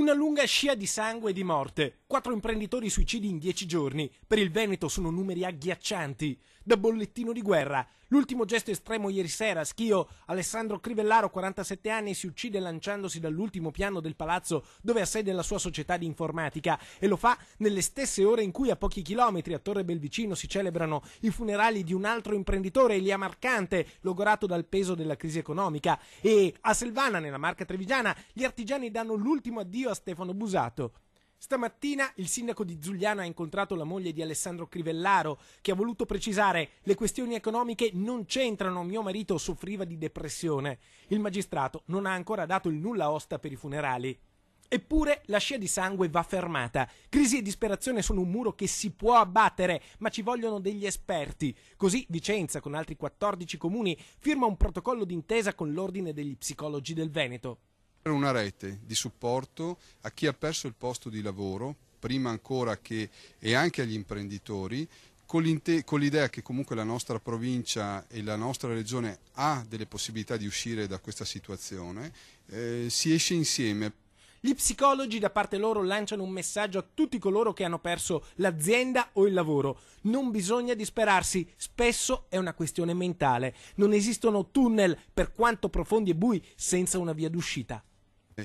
Una lunga scia di sangue e di morte. 4 imprenditori suicidi in 10 giorni. Per il Veneto sono numeri agghiaccianti. Da bollettino di guerra. L'ultimo gesto estremo ieri sera, a Schio, Alessandro Crivellaro, 47 anni, si uccide lanciandosi dall'ultimo piano del palazzo dove ha sede la sua società di informatica, e lo fa nelle stesse ore in cui a pochi chilometri a Torre Belvicino si celebrano i funerali di un altro imprenditore, Elia Marcante, logorato dal peso della crisi economica, e a Selvana, nella Marca trevigiana, gli artigiani danno l'ultimo addio a Stefano Busato. Stamattina il sindaco di Zugliano ha incontrato la moglie di Alessandro Crivellaro, che ha voluto precisare: le questioni economiche non c'entrano, mio marito soffriva di depressione. Il magistrato non ha ancora dato il nulla osta per i funerali. Eppure la scia di sangue va fermata. Crisi e disperazione sono un muro che si può abbattere, ma ci vogliono degli esperti. Così Vicenza, con altri 14 comuni, firma un protocollo d'intesa con l'Ordine degli Psicologi del Veneto. Una rete di supporto a chi ha perso il posto di lavoro, prima ancora che e anche agli imprenditori, con l'idea che comunque la nostra provincia e la nostra regione ha delle possibilità di uscire da questa situazione, si esce insieme. Gli psicologi da parte loro lanciano un messaggio a tutti coloro che hanno perso l'azienda o il lavoro: non bisogna disperarsi, spesso è una questione mentale, non esistono tunnel, per quanto profondi e bui, senza una via d'uscita.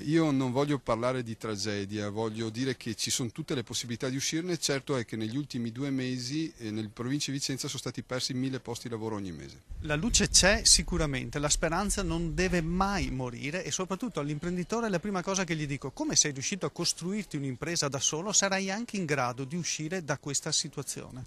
Io non voglio parlare di tragedia, voglio dire che ci sono tutte le possibilità di uscirne. Certo è che negli ultimi 2 mesi nel provincia di Vicenza sono stati persi 1000 posti di lavoro ogni mese. La luce c'è sicuramente, la speranza non deve mai morire, e soprattutto all'imprenditore la prima cosa che gli dico: come sei riuscito a costruirti un'impresa da solo, sarai anche in grado di uscire da questa situazione.